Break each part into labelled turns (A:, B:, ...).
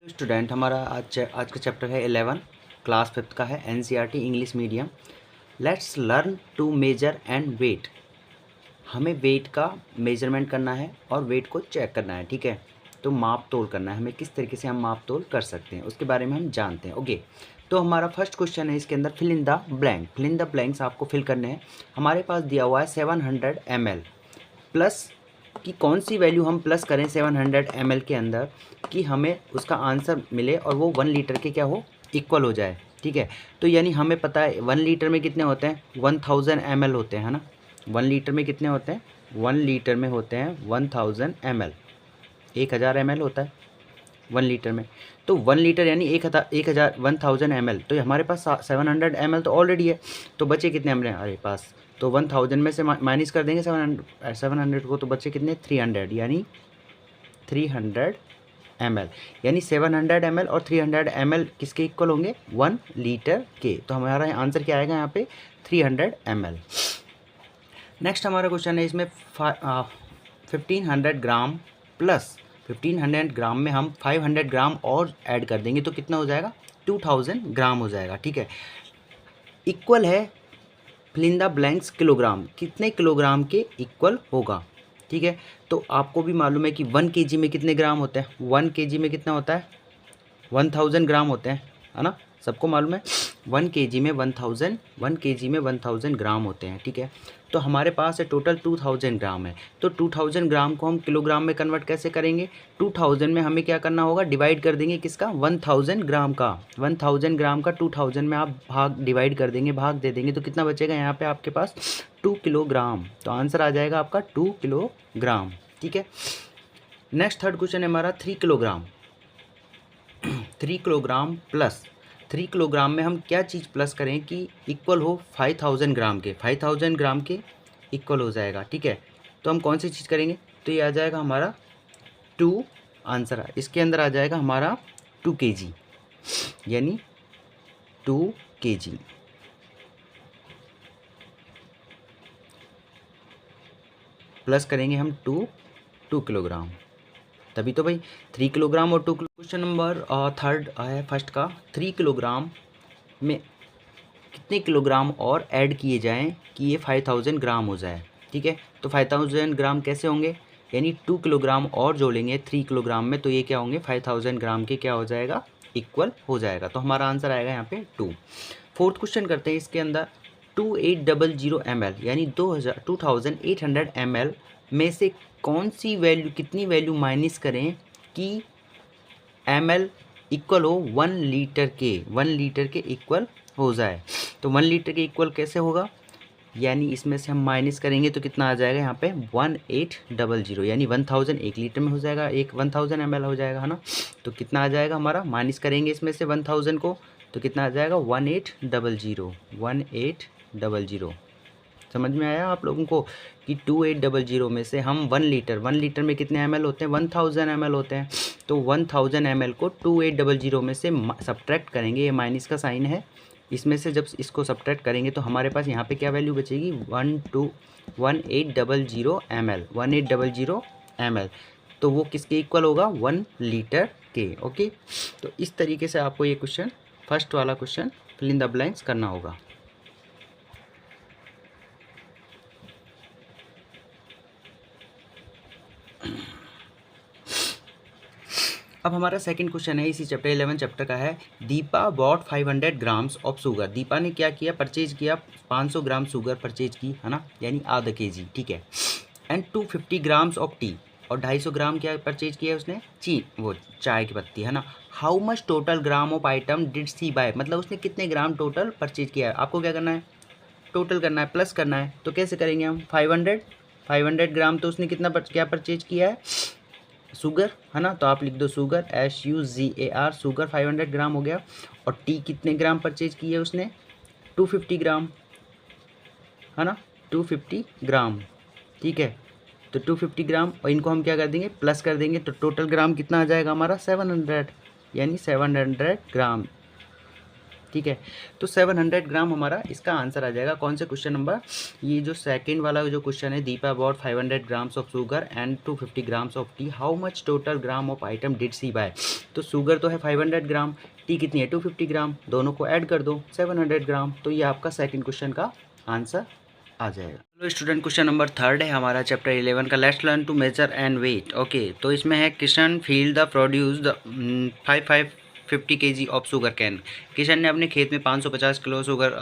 A: Student हमारा आज का चैप्टर है 11 क्लास 5th का है NCERT English medium. Let's learn to measure and weight. हमें वेट का मेजरमेंट करना है और वेट को चेक करना है, ठीक है। तो माप तोल करना है हमें, किस तरीके से हम माप तोल कर सकते हैं उसके बारे में हम जानते हैं। ओके, तो हमारा फर्स्ट क्वेश्चन है इसके अंदर fill in the blank. Fill in the blanks आपको फिल करने हैं। हमारे पास दिया हुआ है 700 ml प्लस कि कौन सी वैल्यू हम प्लस करें 700 ml के अंदर कि हमें उसका आंसर मिले और वो 1 लीटर के क्या हो, इक्वल हो जाए, ठीक है। तो यानी हमें पता है 1 लीटर में कितने होते हैं, 1000 ml होते हैं, है ना। 1 लीटर में कितने होते हैं, 1 लीटर में होते हैं 1000 ml, 1000 ml होता है 1 लीटर में। तो 1 लीटर यानी 1000 ml। तो हमारे पास 700 ml तो ऑलरेडी है, तो बचे कितने हमारे पास, तो 1000 में से माइनस कर देंगे 700 को, तो बचे कितने 300, यानी 300 ml। यानी 700 ml और 300 ml किसके इक्वल होंगे, 1 लीटर के। तो हमारा आंसर क्या आएगा यहाँ पे 300 ml। नेक्स्ट हमारा क्वेश्चन है इसमें 1500 ग्राम प्लस 1500 ग्राम में हम 500 ग्राम और ऐड कर देंगे तो कितना हो जाएगा, 2000 ग्राम हो जाएगा, ठीक है। इक्वल है fill in the blanks kilogram, कितने किलोग्राम के इक्वल होगा, ठीक है। तो आपको भी मालूम है कि 1 kg में कितने ग्राम होते हैं, 1 kg में कितना होता है 1000 ग्राम होते हैं, है ना, सबको मालूम है 1 kg में 1000 ग्राम होते हैं, ठीक है। तो हमारे पास है टोटल 2000 ग्राम है। तो 2000 ग्राम को हम किलोग्राम में कन्वर्ट कैसे करेंगे, 2000 में हमें क्या करना होगा, डिवाइड कर देंगे किसका, 1000 ग्राम का। 1000 ग्राम का 2000 में आप भाग डिवाइड कर देंगे, भाग दे देंगे, तो कितना बचेगा यहाँ पे आपके पास 2 किलोग्राम। तो आंसर आ जाएगा आपका 2 किलोग्राम, ठीक है। नेक्स्ट थर्ड क्वेश्चन है हमारा 3 किलोग्राम। 3 किलोग्राम प्लस 3 किलोग्राम में हम क्या चीज़ प्लस करें कि इक्वल हो 5000 ग्राम के, 5000 ग्राम के इक्वल हो जाएगा, ठीक है। तो हम कौन सी चीज़ करेंगे, तो ये आ जाएगा हमारा 2, आंसर इसके अंदर आ जाएगा हमारा 2 kg, यानी 2 kg प्लस करेंगे हम 2 किलोग्राम, तभी तो भाई 3 किलोग्राम और 2 किलो। क्वेश्चन नंबर थर्ड है फर्स्ट का, 3 किलोग्राम में कितने किलोग्राम और ऐड किए जाएं कि ये 5000 ग्राम हो जाए, ठीक है। तो 5000 ग्राम कैसे होंगे, यानी 2 किलोग्राम और जोड़ेंगे 3 किलोग्राम में, तो ये क्या होंगे 5000 ग्राम के क्या हो जाएगा, इक्वल हो जाएगा। तो हमारा आंसर आएगा यहाँ पे 2। फोर्थ क्वेश्चन करते हैं इसके अंदर 2800 ml यानी 2800 ml में से कौन सी वैल्यू, कितनी वैल्यू माइनस करें कि ml इक्वल हो 1 लीटर के, 1 लीटर के इक्वल हो जाए। तो 1 लीटर के इक्वल कैसे होगा, यानी इसमें से हम माइनस करेंगे तो कितना आ जाएगा यहाँ पे 1800, यानी 1000 1 लीटर में हो जाएगा, 1000 ml हो जाएगा, है ना। तो कितना आ जाएगा हमारा, माइनस करेंगे इसमें से 1000 को, तो कितना आ जाएगा 1800। समझ में आया आप लोगों को कि 2800 में से हम 1 लीटर में कितने ml होते हैं, 1000 ml होते हैं। तो 1000 ml को 2800 में से सब्ट्रैक्ट करेंगे, ये माइनस का साइन है, इसमें से जब इसको सब्ट्रैक्ट करेंगे तो हमारे पास यहाँ पे क्या वैल्यू बचेगी 1800 ml। तो वो किसके इक्वल होगा, 1 लीटर के। ओके, तो इस तरीके से आपको ये क्वेश्चन, फर्स्ट वाला question fill in the blanks करना होगा। अब हमारा सेकंड क्वेश्चन है इसी चैप्टर 11 चैप्टर का है। Deepa bought 500 grams of sugar. Deepa ने क्या किया, परचेज किया 500 ग्राम शुगर परचेज की, है ना, यानी आधा kg, ठीक है। एंड 250 ग्राम्स ऑफ टी, और 250 ग्राम क्या परचेज किया उसने, वो चाय की पत्ती, है ना। How much total gram of item did she buy, मतलब उसने कितने ग्राम टोटल परचेज किया है। आपको क्या करना है, टोटल करना है, प्लस करना है। तो कैसे करेंगे हम, 500 ग्राम, तो उसने कितना क्या परचेज किया है, शुगर, है ना। तो आप लिख दो शुगर, SUGAR, शुगर 500 ग्राम हो गया। और टी कितने ग्राम परचेज की है उसने, 250 ग्राम, है ना, 250 ग्राम, ठीक है। तो 250 ग्राम, और इनको हम क्या कर देंगे, प्लस कर देंगे, तो टोटल ग्राम कितना आ जाएगा हमारा 700, यानी 700 ग्राम, ठीक है। तो 700 ग्राम हमारा इसका आंसर आ जाएगा। कौन से क्वेश्चन नंबर, ये जो सेकंड वाला जो क्वेश्चन है, Deepa about 500 grams of sugar and 250 grams of tea, how much total gram of item did she buy. तो शुगर तो है 500 ग्राम, टी कितनी है 250 ग्राम, दोनों को ऐड कर दो 700 ग्राम। तो ये आपका सेकेंड क्वेश्चन का आंसर आ जाएगा। चलो स्टूडेंट, क्वेश्चन नंबर 3 है हमारा चैप्टर 11 का, let's learn to measure and weight. Okay, तो इसमें है Kishan field the produce the 550 kg of sugar cane. Kishan ने अपने खेत में 550 किलो शुगर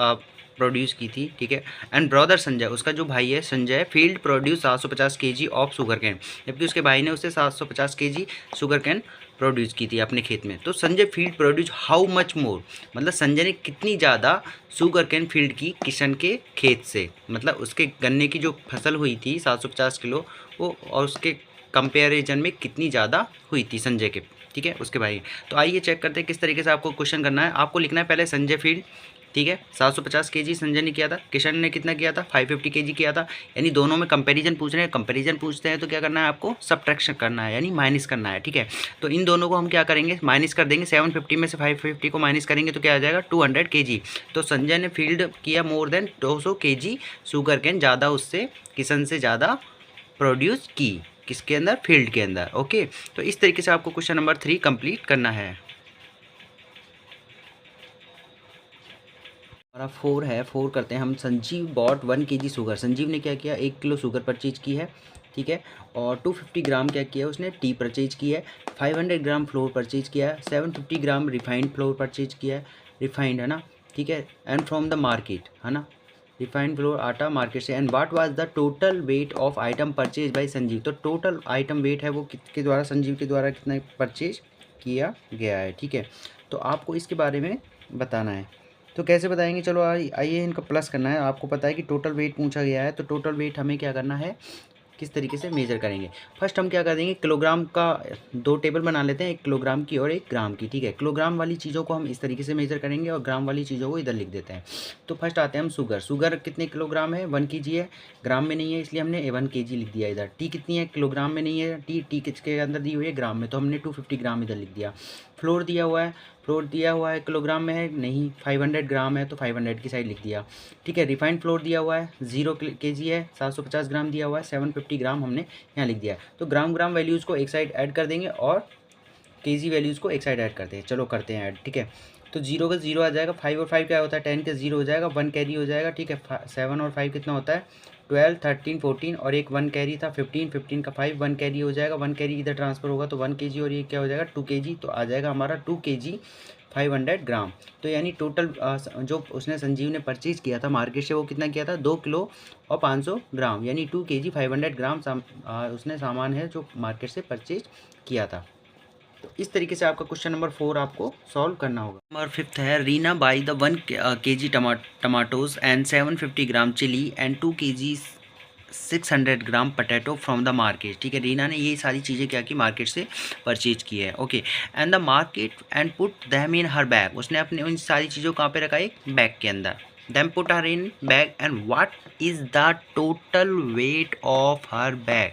A: प्रोड्यूस की थी, ठीक है। एंड ब्रदर संजय, उसका जो भाई है Sanjay, field produce 750 kg of sugar can, जबकि उसके भाई ने उससे 750 kg शुगर कैन प्रोड्यूस की थी अपने खेत में। तो Sanjay field produce how much मोर, मतलब संजय ने कितनी ज़्यादा शुगर कैन फील्ड की किशन के खेत से, मतलब उसके गन्ने की जो फसल हुई थी 750 किलो, वो और उसके कंपेरिजन में कितनी ज़्यादा हुई थी संजय के, ठीक है, उसके भाई। तो आइए चेक करते हैं किस तरीके से आपको क्वेश्चन करना है। आपको लिखना है पहले संजय फील्ड, ठीक है, 750 kg संजय ने किया था, किशन ने कितना किया था 550 kg किया था, यानी दोनों में कंपैरिजन पूछ रहे हैं। कंपैरिजन पूछते हैं तो क्या करना है आपको, सब्ट्रैक्शन करना है, यानी माइनस करना है, ठीक है। तो इन दोनों को हम क्या करेंगे, माइनस कर देंगे। 750 में से 550 को माइनस करेंगे तो क्या आ जाएगा 200 kg। तो संजय ने फील्ड किया more than 200 kg sugar cane, ज़्यादा उससे किशन से ज़्यादा प्रोड्यूस की, किसके अंदर, फील्ड के अंदर। ओके, तो इस तरीके से आपको क्वेश्चन नंबर 3 कंप्लीट करना है। हमारा 4 है, 4 करते हैं हम। Sanjeev bought 1 kg sugar, Sanjeev ने क्या किया 1 किलो शुगर परचेज की है, ठीक है। और 250 ग्राम क्या किया उसने, टी परचेज किया है। 500 ग्राम फ्लोर परचेज किया है। 750 ग्राम रिफाइंड फ्लोर परचेज किया है, रिफाइंड है ना, ठीक है। एंड फ्रॉम द मार्केट, है ना, रिफाइंड फ्लोर आटा मार्केट से। And what was the total weight of item purchase by Sanjeev, तो टोटल आइटम वेट है वो किसके द्वारा, संजीव के द्वारा कितना परचेज किया गया है, ठीक है। तो आपको इसके बारे में बताना है। तो कैसे बताएंगे, चलो आइए इनका प्लस करना है। आपको पता है कि टोटल वेट पूछा गया है, तो टोटल वेट हमें क्या करना है, किस तरीके से मेजर करेंगे। फर्स्ट हम क्या कर देंगे, किलोग्राम का 2 टेबल बना लेते हैं, 1 किलोग्राम की और 1 ग्राम की, ठीक है। किलोग्राम वाली चीज़ों को हम इस तरीके से मेजर करेंगे और ग्राम वाली चीज़ों को इधर लिख देते हैं। तो फर्स्ट आते हैं हम शुगर, शुगर कितने किलोग्राम है 1 kg है, ग्राम में नहीं है इसलिए हमने 1 kg लिख दिया इधर। टी कितनी है, किलोग्राम में नहीं है, टी किसके अंदर दी हुई है, ग्राम में, तो हमने 250 ग्राम इधर लिख दिया। फ्लोर दिया हुआ है, फ्लोर दिया हुआ है किलोग्राम में है नहीं, 500 ग्राम है तो 500 की साइड लिख दिया, ठीक है। रिफाइंड फ्लोर दिया हुआ है 0 kg है, 750 ग्राम दिया हुआ है, 750 ग्राम हमने यहाँ लिख दिया। तो ग्राम वैल्यूज़ को एक साइड ऐड कर देंगे और केजी वैल्यूज़ को एक साइड ऐड करते हैं। चलो करते हैं ऐड, ठीक है। तो 0 का 0 आ जाएगा, 5 और 5 क्या होता है 10 का 0 हो जाएगा, 1 कैरी हो जाएगा, ठीक है। 7 और 5 कितना होता है 12, 13, 14 और एक 1 कैरी था 15, 15 का 5 1 कैरी हो जाएगा, 1 कैरी इधर ट्रांसफर होगा तो 1 kg और ये क्या हो जाएगा 2 kg, तो आ जाएगा हमारा 2 kg 500 ग्राम। तो यानी टोटल जो उसने संजीव ने परचेज किया था मार्केट से वो कितना किया था 2 किलो और 500 ग्राम, यानी 2 kg 500 ग्राम उसने सामान है जो मार्केट से परचेज किया था। तो इस तरीके से आपका क्वेश्चन नंबर 4 आपको सॉल्व करना होगा। नंबर 5 है, Reena buy the 1 kg tomatoes and 750 gram chilli and 2 kg 600 gram potato from the market, ठीक है। रीना ने ये सारी चीज़ें क्या की मार्केट से परचेज की है, okay. And the market and put them in her bag, उसने अपने उन सारी चीज़ों कहाँ पे रखा, एक बैग के अंदर। Them put her in bag and what is the total weight of her bag,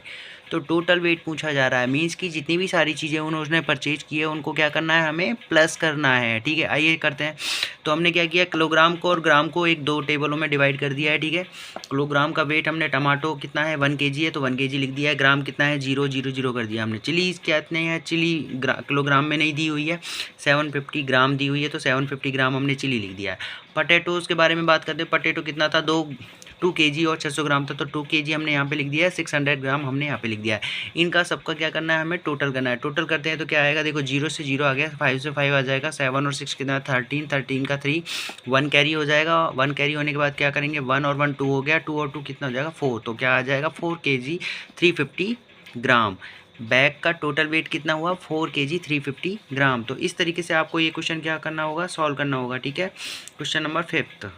A: तो टोटल वेट पूछा जा रहा है, मीन्स कि जितनी भी सारी चीज़ें उन्होंने परचेज की है उनको क्या करना है, हमें प्लस करना है, ठीक है। आइए करते हैं। तो हमने क्या किया, किलोग्राम को और ग्राम को एक 2 टेबलों में डिवाइड कर दिया है, ठीक है। किलोग्राम का वेट हमने, टमाटो कितना है 1 kg है तो 1 kg लिख दिया है, ग्राम कितना है 0 0 0 कर दिया हमने। चिली क्या इतने हैं, चिली किलोग्राम में नहीं दी हुई है, 750 ग्राम दी हुई है तो 750 ग्राम हमने चिली लिख दिया है। पटेटोज़ के बारे में बात करते हैं, पटेटो कितना था 2 kg और 600 ग्राम था तो 2 kg हमने यहाँ पे लिख दिया है, 600 ग्राम हमने यहाँ पे लिख दिया है। इनका सबका क्या करना है, हमें टोटल करना है। टोटल करते हैं तो क्या आएगा, देखो 0 से 0 आ गया, 5 से 5 आ जाएगा, 7 और 6 कितना 13, 13 का 3, 1 कैरी हो जाएगा। 1 कैरी होने के बाद क्या करेंगे, 1 और 1 2 हो गया, 2 और 2 कितना हो जाएगा 4, तो क्या आ जाएगा 4 kg 350 ग्राम। बैग का टोटल वेट कितना हुआ 4 kg 350 ग्राम। तो इस तरीके से आपको ये क्वेश्चन क्या करना होगा, सॉल्व करना होगा, ठीक है। Question number 5।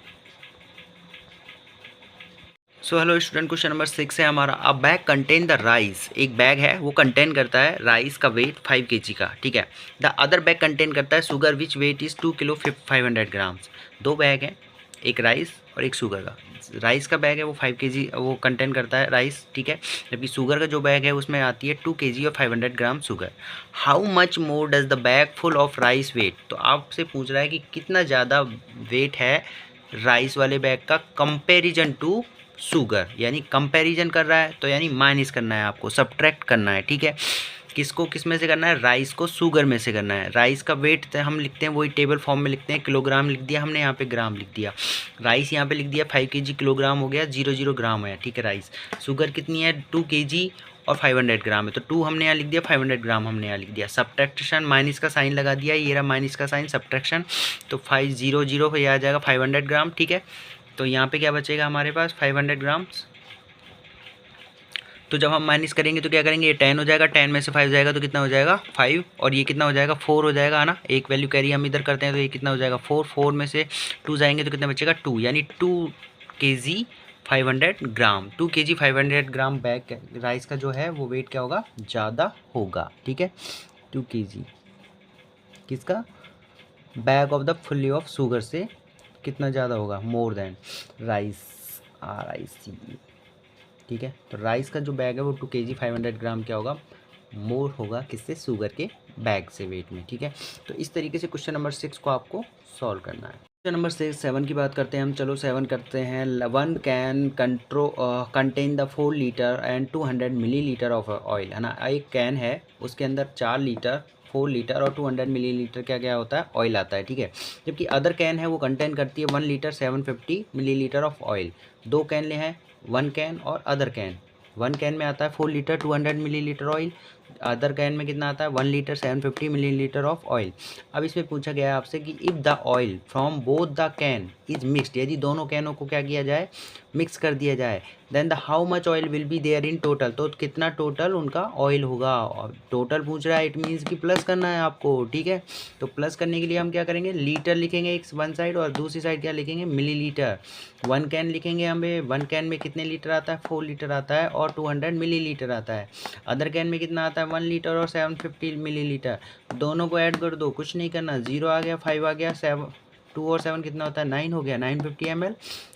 A: So hello student, question number 6 है हमारा, अ बैग कंटेन द राइस, एक बैग है वो कंटेन करता है राइस का वेट 5 kg का, ठीक है। द अदर बैग कंटेन करता है sugar which weight is 2 kilo 500 grams. 2 bag हैं, एक राइस और एक शुगर का। राइस का बैग है वो 5 kg वो कंटेन करता है राइस, ठीक है, जबकि शुगर का जो बैग है उसमें आती है 2 kg और 500 gram sugar. How much more does the bag full of rice weight, तो आपसे पूछ रहा है कि कितना ज़्यादा वेट है राइस वाले बैग का कंपेरिजन टू शुगर, यानी कंपैरिजन कर रहा है तो यानी माइनस करना है आपको, सब्ट्रैक्ट करना है, ठीक है। किसको किस में से करना है, राइस को शुगर में से करना है। राइस का वेट हम लिखते हैं वही टेबल फॉर्म में लिखते हैं, किलोग्राम लिख दिया हमने, यहाँ पे ग्राम लिख दिया। राइस यहाँ पे लिख दिया 5 kg किलोग्राम हो गया, 00 ग्राम है, ठीक है राइस। शुगर कितनी है 2 kg और 500 ग्राम है, तो 2 हमने यहाँ लिख दिया, 500 ग्राम हमने यहाँ लिख दिया। सब्ट्रैक्शन माइनस का साइन लगा दिया, ये रहा माइनस का साइन सब्ट्रैक्शन, तो 500 पे आ जाएगा 500 ग्राम, ठीक है। तो यहाँ पे क्या बचेगा हमारे पास 500 ग्राम। तो जब हम माइनस करेंगे तो क्या करेंगे, ये 10 हो जाएगा, 10 में से 5 जाएगा तो कितना हो जाएगा 5, और ये कितना हो जाएगा 4 हो जाएगा, है ना। एक वैल्यू कैरी हम इधर करते हैं तो ये कितना हो जाएगा 4, 4 में से 2 जाएंगे तो कितना बचेगा 2, यानी 2 kg 500 ग्राम। 2 kg 500 ग्राम बैग राइस का जो है वो वेट क्या होगा, ज़्यादा होगा, ठीक है। 2 kg किसका, bag of the fully of sugar से कितना ज़्यादा होगा, मोर देन राइस, RIC, ठीक है। तो राइस का जो बैग है वो 2 kg 500 ग्राम क्या होगा, मोर होगा किससे, शुगर के बैग से वेट में, ठीक है। तो इस तरीके से क्वेश्चन नंबर 6 को आपको सॉल्व करना है। क्वेश्चन नंबर 7 की बात करते हैं हम, चलो 7 करते हैं। 1 can contain the 4 litre and 200 millilitre of oil, है ना। एक कैन है उसके अंदर 4 लीटर 4 लीटर और 200 मिलीलीटर क्या क्या होता है, ऑयल आता है, ठीक है। जबकि अदर कैन है वो कंटेन करती है 1 लीटर 750 मिलीलीटर ऑफ ऑयल। दो कैन ले हैं, 1 कैन और अदर कैन। 1 कैन में आता है 4 litre 200 millilitre oil, other can में कितना आता है 1 लीटर 750 मिलीलीटर ऑफ ऑयल। अब इसमें पूछा गया है आपसे कि if the oil from both the can is mixed, यदि दोनों कैनों को क्या किया जाए, मिक्स कर दिया जाए, then the how much oil will be there in total, तो कितना टोटल उनका ऑयल होगा। और टोटल पूछ रहा है, इट मीन्स कि प्लस करना है आपको, ठीक है। तो प्लस करने के लिए हम क्या करेंगे, लीटर लिखेंगे एक वन साइड और दूसरी साइड क्या लिखेंगे, मिलीलीटर। 1 कैन लिखेंगे हमें, 1 कैन में कितने लीटर आता है 4 लीटर आता है और 200 मिलीलीटर आता है। अदर कैन में कितना आता है 1 लीटर और 750 मिलीलीटर। दोनों को ऐड कर दो, कुछ नहीं करना, 0 आ गया, 5 आ गया, 7 2 और 7 कितना होता है 9 हो गया, 950 ml,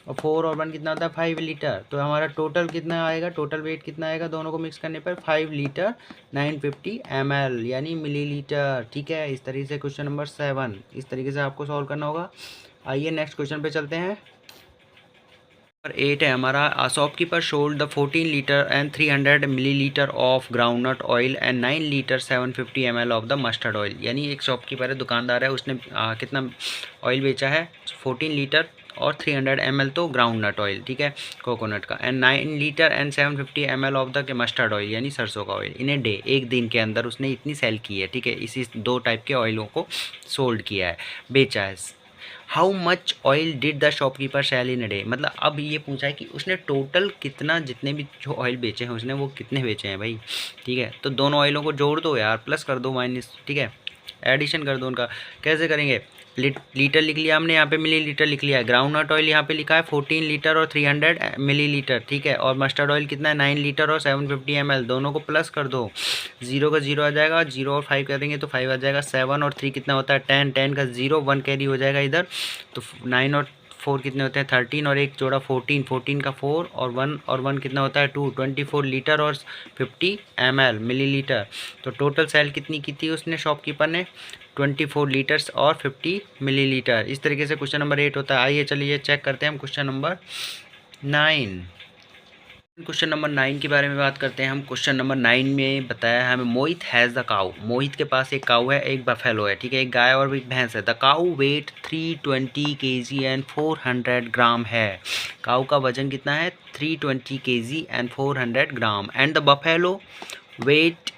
A: और 4 और 1 कितना होता है 5 लीटर। तो हमारा टोटल कितना आएगा, टोटल वेट कितना आएगा दोनों को मिक्स करने पर 5 लीटर 950 ml यानी मिलीलीटर, ठीक है। इस तरीके से क्वेश्चन नंबर 7 इस तरीके से आपको सॉल्व करना होगा। आइए नेक्स्ट क्वेश्चन पे चलते हैं। 8 है हमारा, shopkeeper sold the 14 litre and 300 millilitre of groundnut oil and 9 litre 750 ml of the mustard oil. यानी एक शॉपकीपर है, दुकानदार है, उसने कितना ऑयल बेचा है 14 लीटर और 300 ml तो ग्राउंडनट ऑयल, ठीक है, कोकोनट का, and 9 litre and 750 ml of the mustard oil यानी सरसों का ऑयल। इन ए डे, एक दिन के अंदर उसने इतनी सेल की है, ठीक है, इसी 2 टाइप के ऑयलों को सोल्ड किया है, बेचा है। How much oil did the shopkeeper sell in a day, मतलब अब ये पूछा है कि उसने टोटल कितना, जितने भी जो ऑयल बेचे हैं उसने वो कितने बेचे हैं भाई, ठीक है। तो दोनों ऑयलों को जोड़ दो यार, प्लस कर दो माइनस, ठीक है, एडिशन कर दो उनका। कैसे करेंगे, लीटर लिख लिया हमने, यहाँ पे मिलीलीटर लिख लिया है। ग्राउंडनट ऑयल यहाँ पे लिखा है 14 लीटर और 300 मिलीलीटर, ठीक है, और मस्टर्ड ऑयल कितना है 9 लीटर और 750 ml, दोनों को प्लस कर दो, 0 का 0 आ जाएगा, 0 और 5 करेंगे तो 5 आ जाएगा, 7 और 3 कितना होता है 10, 10 का 0, 1 कैरी हो जाएगा इधर, तो 9 और 4 कितने होते हैं 13 और एक जोड़ा 14, 14 का 4 और 1 कितना होता है 2, 24 लीटर और 50 ml मिलीलीटर। तो टोटल सेल कितनी की थी उसने शॉपकीपर ने 24 लीटर्स और 50 मिलीलीटर। इस तरीके से क्वेश्चन नंबर 8 होता है। आइए चलिए चेक करते हैं हम क्वेश्चन नंबर 9। क्वेश्चन नंबर 9 के बारे में बात करते हैं हम। क्वेश्चन नंबर 9 में बताया है हमें, मोहित हैज़ द काऊ, मोहित के पास एक काऊ है, एक बफेलो है, ठीक है, एक गाय और एक भैंस है। The cow weight 320 kg and 400 gram है। काऊ का वजन कितना है 320 kg and 400 gram, and the buffalo weight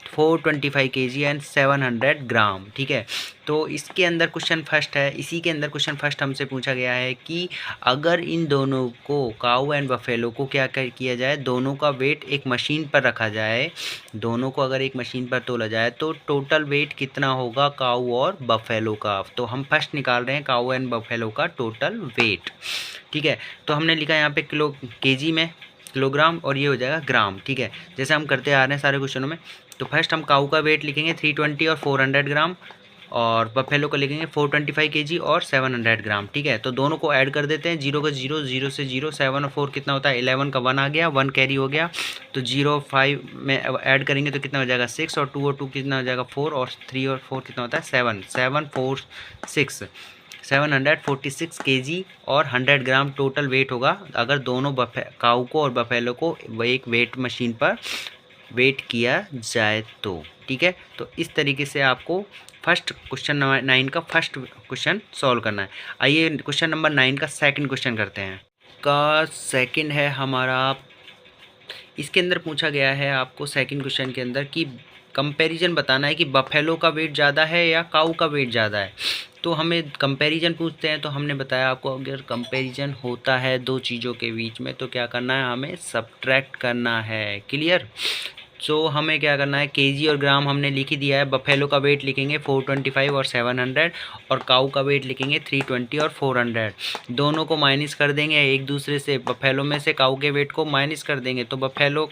A: 425 kg and 700 gram, ठीक है। तो इसके अंदर क्वेश्चन फर्स्ट है, इसी के अंदर क्वेश्चन फर्स्ट हमसे पूछा गया है कि अगर इन दोनों को, काऊ एंड बफेलो को क्या किया जाए, दोनों का वेट एक मशीन पर रखा जाए, दोनों को अगर एक मशीन पर तोला जाए तो टोटल वेट कितना होगा काऊ और बफेलो का। तो हम फर्स्ट निकाल रहे हैं काऊ एंड बफेलो का टोटल वेट, ठीक है। तो हमने लिखा यहाँ पे केजी में, किलोग्राम, और ये हो जाएगा ग्राम, ठीक है, जैसे हम करते आ रहे हैं सारे क्वेश्चनों में। तो फर्स्ट हम काऊ का वेट लिखेंगे 320 और 400 ग्राम, और बफेलो को लिखेंगे 425 kg और 700 ग्राम। ठीक है, तो दोनों को ऐड कर देते हैं, 0 का 0, 0 से 0, 7 और 4 कितना होता है 11 का 1 आ गया, 1 कैरी हो गया, तो 0 5 में ऐड करेंगे तो कितना हो जाएगा 6, और 2 कितना हो जाएगा 4, और 3 और 4 कितना होता है 7, 7 4 6, 746 kg और 100 ग्राम टोटल वेट होगा अगर दोनों काऊ को और बफेलो को एक वेट मशीन पर वेट किया जाए तो। ठीक है, तो इस तरीके से आपको फर्स्ट क्वेश्चन नंबर 9 का फर्स्ट क्वेश्चन सॉल्व करना है। आइए क्वेश्चन नंबर 9 का सेकंड क्वेश्चन करते हैं। का सेकंड है हमारा, इसके अंदर पूछा गया है आपको सेकंड क्वेश्चन के अंदर कि कंपैरिजन बताना है कि बफेलो का वेट ज़्यादा है या काऊ का वेट ज़्यादा है। तो हमें कंपैरिजन पूछते हैं, तो हमने बताया आपको अगर कंपैरिजन होता है दो चीज़ों के बीच में तो क्या करना है, हमें सब्ट्रैक्ट करना है। क्लियर? सो हमें क्या करना है, केजी और ग्राम हमने लिख ही दिया है। बफेलो का वेट लिखेंगे 425 और 700, और काऊ का वेट लिखेंगे 320 और 400। दोनों को माइनस कर देंगे एक दूसरे से, बफेलो में से काऊ के वेट को माइनस कर देंगे तो बफेलो,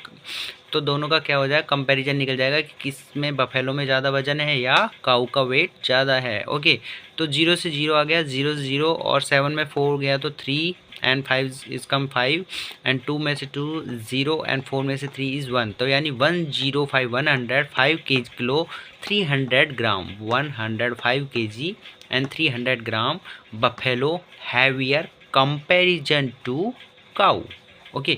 A: तो दोनों का क्या हो जाएगा, कंपैरिजन निकल जाएगा कि किस में बफेलो में ज़्यादा वजन है या काऊ का वेट ज़्यादा है। ओके, तो 0 से 0 आ गया, 0 से 0, और 7 में 4 गया तो 3, एंड 5 इज कम 5, एंड 2 में से 2 0, एंड 4 में से 3 इज़ 1, तो यानी 105 105 kilo 300 gram, 105 kg and 300 gram buffalo heavier comparison to cow. Okay,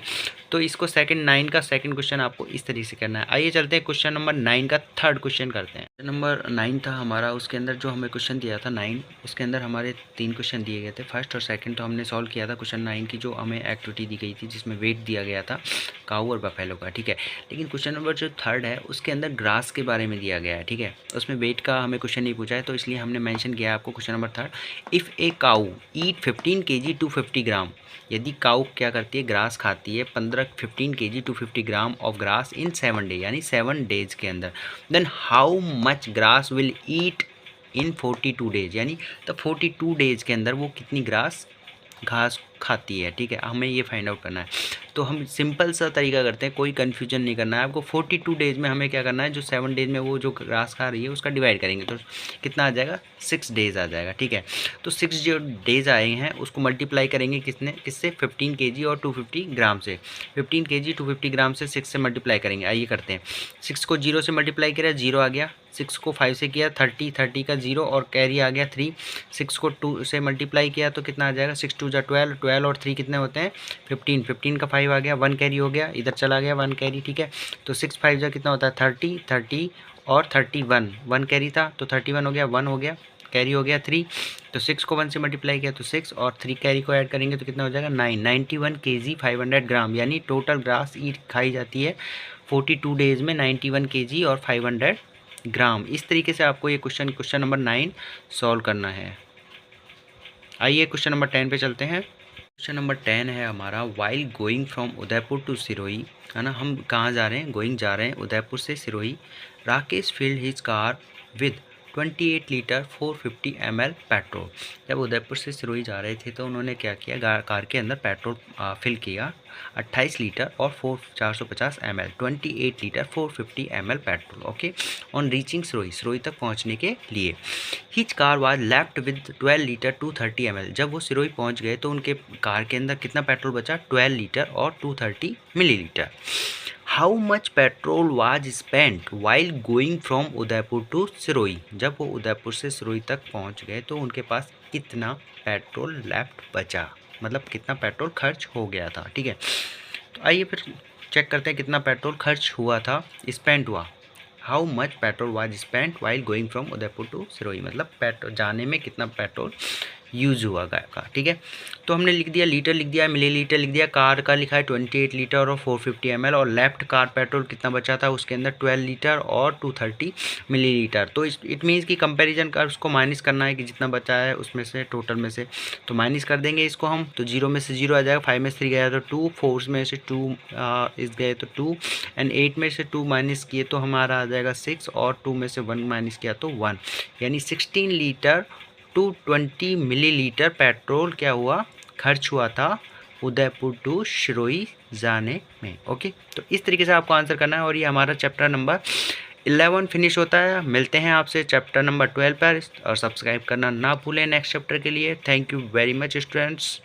A: तो इसको सेकंड 9 का सेकंड क्वेश्चन आपको इस तरीके से करना है। आइए चलते हैं क्वेश्चन नंबर 9 का थर्ड क्वेश्चन करते हैं। नंबर 9 था हमारा, उसके अंदर जो हमें क्वेश्चन दिया था 9, उसके अंदर हमारे 3 क्वेश्चन दिए गए थे। फर्स्ट और सेकंड तो हमने सॉल्व किया था क्वेश्चन 9 की, जो हमें एक्टिविटी दी गई थी जिसमें वेट दिया गया था काऊ और बफेलो का। ठीक है, लेकिन क्वेश्चन नंबर जो थर्ड है उसके अंदर ग्रास के बारे में दिया गया है। ठीक है, उसमें वेट का हमें क्वेश्चन नहीं पूछा है, तो इसलिए हमने मैंशन किया है आपको question number third, if A cow eat 15 kg 250 ग्राम, यदि काऊ क्या करती है, ग्रास खाती है 15 kg 250 gram of grass in 7 day, यानी 7 डेज के अंदर, then how much grass will eat in 42 days, यानी तो 42 डेज के अंदर वो कितनी घास खाती है। ठीक है, हमें ये फाइंड आउट करना है। तो हम सिंपल सा तरीका करते हैं, कोई कन्फ्यूजन नहीं करना है आपको। 42 डेज में हमें क्या करना है, जो 7 डेज में वो जो ग्रास खा रही है उसका डिवाइड करेंगे तो कितना आ जाएगा, 6 डेज आ जाएगा। ठीक है, तो 6 जो डेज आए हैं उसको मल्टीप्लाई करेंगे किससे, 15 kg और 250 ग्राम से। 15 kg 250 ग्राम से 6 से मल्टीप्लाई करेंगे। आइए करते हैं, 6 को 0 से मल्टीप्लाई किया 0 आ गया, 6 को 5 से किया 30, 30 का 0 और कैरी आ गया 3, 6 को 2 से मल्टीप्लाई किया तो कितना आ जाएगा, 6 2 12, 12 और 3 कितने होते हैं 15, 15 का 5 आ गया, 1 कैरी हो गया, इधर चला गया 1 कैरी। ठीक है, तो 6 5 जा कितना होता है 30, 30 और 31, 1 कैरी था तो 31 हो गया, 1 हो गया, कैरी हो गया 3, तो 6 को 1 से मल्टीप्लाई किया तो 6 और 3 कैरी को ऐड करेंगे तो कितना हो जाएगा 9, 91 kg 500 ग्राम, यानी टोटल ग्रास ईट खाई जाती है 42 डेज में 91 kg और 500 ग्राम। इस तरीके से आपको ये क्वेश्चन नंबर 9 सॉल्व करना है। आइए क्वेश्चन नंबर 10 पे चलते हैं। क्वेश्चन नंबर 10 है हमारा, while going from Udaipur to Sirohi, है ना, हम कहाँ जा रहे हैं, गोइंग जा रहे हैं उदयपुर से Sirohi. Rakesh field his car with 28 litre 450 ml petrol. जब उदयपुर से सिरोही जा रहे थे तो उन्होंने क्या किया, कार के अंदर पेट्रोल फिल किया 28 लीटर और 450 ml, 28 litre 450 ml petrol. Okay, on reaching Sirohi तक पहुंचने के लिए। His car was left with 12 litre 230 ml। जब वो सिरोही पहुंच गए तो उनके कार के अंदर कितना पेट्रोल बचा, 12 लीटर और 230 millilitre. How much petrol was spent while going from Udaipur to Sirohi. जब वो उदयपुर से सिरोही तक पहुंच गए तो उनके पास कितना पेट्रोल लेफ्ट बचा, मतलब कितना पेट्रोल खर्च हो गया था। ठीक है, तो आइए फिर चेक करते हैं कितना पेट्रोल खर्च हुआ था, स्पेंट हुआ। How much petrol was spent while going from Udaipur to Sirohi, मतलब पेट्रोल जाने में कितना पेट्रोल यूज़ हुआ का। ठीक है, तो हमने लिख दिया, लीटर लिख दिया, मिलीलीटर लिख दिया, कार का लिखा है 28 लीटर और 450 ml, और लेफ्ट कार पेट्रोल कितना बचा था उसके अंदर 12 लीटर और 230 मिलीलीटर। तो इट मीन्स कि कंपैरिजन का उसको माइनस करना है कि जितना बचा है उसमें से टोटल में से, तो माइनस कर देंगे इसको हम, तो 0 में से 0 आ जाएगा, 5 में से 3 गया तो 2, 4 में से 2 इस गए तो 2, एंड 8 में से 2 माइनस किए तो हमारा आ जाएगा 6, और 2 में से 1 माइनस किया तो 1, यानी 16 लीटर 220 मिलीलीटर पेट्रोल क्या हुआ, खर्च हुआ था उदयपुर टू सिरोही जाने में। ओके, तो इस तरीके से आपको आंसर करना है, और ये हमारा चैप्टर नंबर 11 फिनिश होता है। मिलते हैं आपसे चैप्टर नंबर 12 पर, और सब्सक्राइब करना ना भूलें नेक्स्ट चैप्टर के लिए। Thank you very much students.